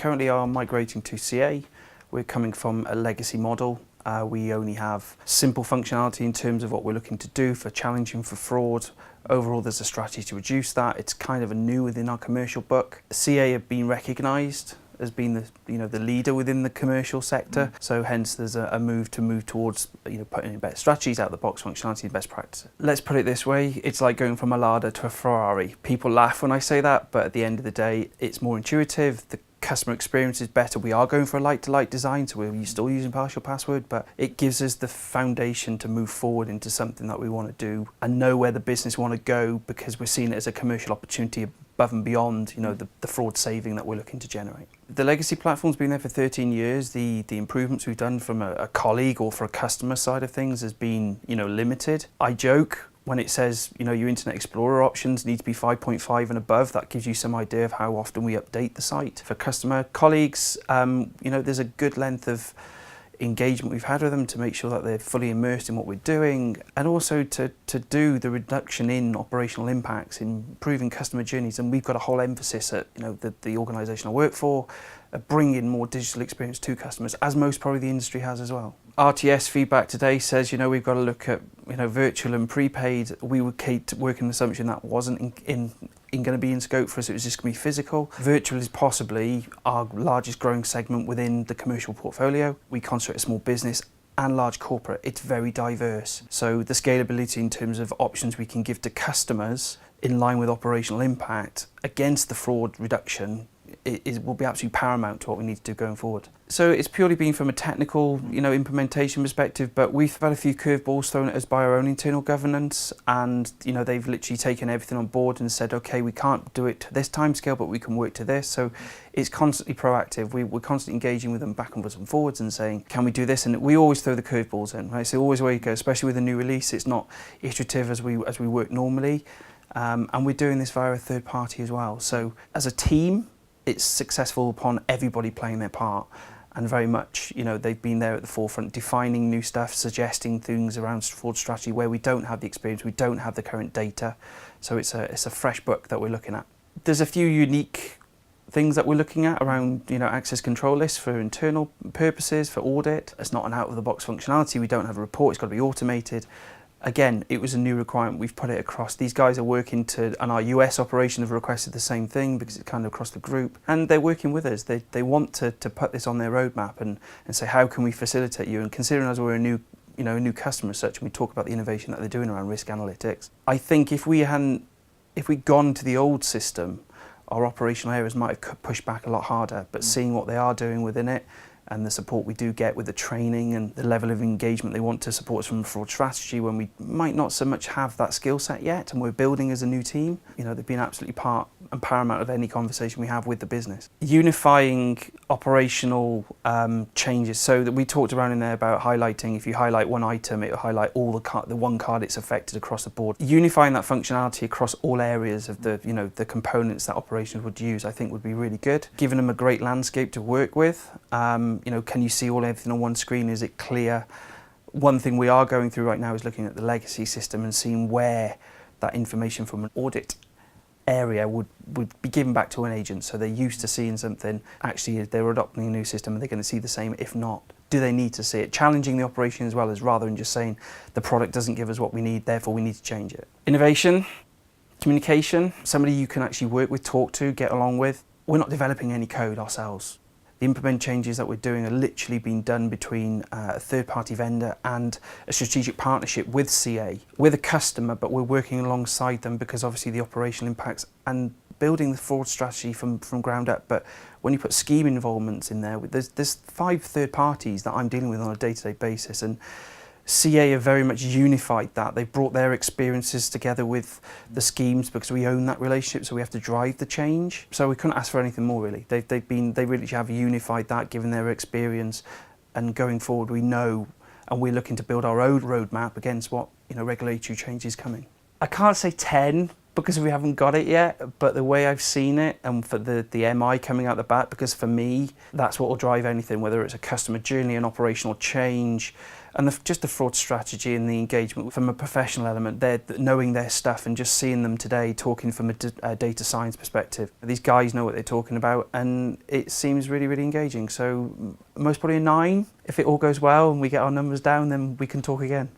currently are migrating to CA. We're coming from a legacy model. We only have simple functionality in terms of what we're looking to do for challenging for fraud. Overall, there's a strategy to reduce that. It's kind of a new within our commercial book. CA have been recognised as being the leader within the commercial sector. So hence there's a move towards putting in better strategies, out of the box functionality and best practice. Let's put it this way, it's like going from a Lada to a Ferrari. People laugh when I say that, but at the end of the day, it's more intuitive. The customer experience is better. We are going for a like-to-like design, so we're still using partial password, but it gives us the foundation to move forward into something that we want to do and know where the business want to go, because we're seeing it as a commercial opportunity above and beyond the fraud saving that we're looking to generate. The legacy platform's been there for 13 years. The improvements we've done from a colleague or for a customer side of things has been limited. I joke when it says your Internet Explorer options need to be 5.5 and above. That gives you some idea of how often we update the site. For customer colleagues, there's a good length of engagement we've had with them to make sure that they're fully immersed in what we're doing, and also to do the reduction in operational impacts, in improving customer journeys. And we've got a whole emphasis at the organisation I work for, bringing more digital experience to customers, as most probably the industry has as well. RTS feedback today says we've got to look at virtual and prepaid. We would work on the assumption that wasn't going to be in scope for us. It was just going to be physical. Virtual is possibly our largest growing segment within the commercial portfolio. We concentrate on small business and large corporate. It's very diverse. So the scalability in terms of options we can give to customers in line with operational impact against the fraud reduction will be absolutely paramount to what we need to do going forward. So it's purely been from a technical, implementation perspective, but we've had a few curveballs thrown at us by our own internal governance, and they've literally taken everything on board and said, okay, we can't do it to this timescale, but we can work to this. So it's constantly proactive. We're constantly engaging with them backwards and forwards and saying, can we do this? And we always throw the curveballs in, right? So always where you go, especially with a new release, it's not iterative as we work normally, and we're doing this via a third party as well. So as a team, it's successful upon everybody playing their part, and very much, they've been there at the forefront, defining new stuff, suggesting things around fraud strategy where we don't have the experience, we don't have the current data. So it's a fresh book that we're looking at. There's a few unique things that we're looking at around, access control lists for internal purposes, for audit. It's not an out-of-the-box functionality. We don't have a report. It's got to be automated. Again, it was a new requirement. We've put it across. These guys are working and our US operation have requested the same thing because it's kind of across the group. And they're working with us. They want to put this on their roadmap and say, how can we facilitate you? And considering as we're a new customer as such, and we talk about the innovation that they're doing around risk analytics, I think if we'd gone to the old system, our operational areas might have pushed back a lot harder. But seeing what they are doing within it, and the support we do get with the training and the level of engagement they want to support us from a fraud strategy when we might not so much have that skill set yet and we're building as a new team, they've been absolutely part and paramount of any conversation we have with the business. Unifying operational changes, so that we talked around in there about highlighting, if you highlight one item, it will highlight all the one card it's affected across the board. Unifying that functionality across all areas of the components that operations would use, I think would be really good. Giving them a great landscape to work with. Can you see everything on one screen? Is it clear? One thing we are going through right now is looking at the legacy system and seeing where that information from an audit area would be given back to an agent. So they're used to seeing something. Actually, they're adopting a new system and they're going to see the same. If not, do they need to see it? Challenging the operation as well, as rather than just saying the product doesn't give us what we need, therefore we need to change it. Innovation, communication, somebody you can actually work with, talk to, get along with. We're not developing any code ourselves. The implement changes that we're doing are literally being done between a third-party vendor and a strategic partnership with CA. We're the customer, but we're working alongside them because obviously the operational impacts and building the fraud strategy from ground up. But when you put scheme involvements in there, there's 5 third parties that I'm dealing with on a day-to-day basis, and CA have very much unified that. They've brought their experiences together with the schemes because we own that relationship, so we have to drive the change. So we couldn't ask for anything more, really. They really have unified that, given their experience, and going forward we know, and we're looking to build our own roadmap against what regulatory change is coming. I can't say 10 because we haven't got it yet, but the way I've seen it, and for the MI coming out the back, because for me, that's what will drive anything, whether it's a customer journey, an operational change, And just the fraud strategy and the engagement from a professional element, they're knowing their stuff and just seeing them today talking from a data science perspective. These guys know what they're talking about, and it seems really, really engaging. So most probably a 9. If it all goes well and we get our numbers down, then we can talk again.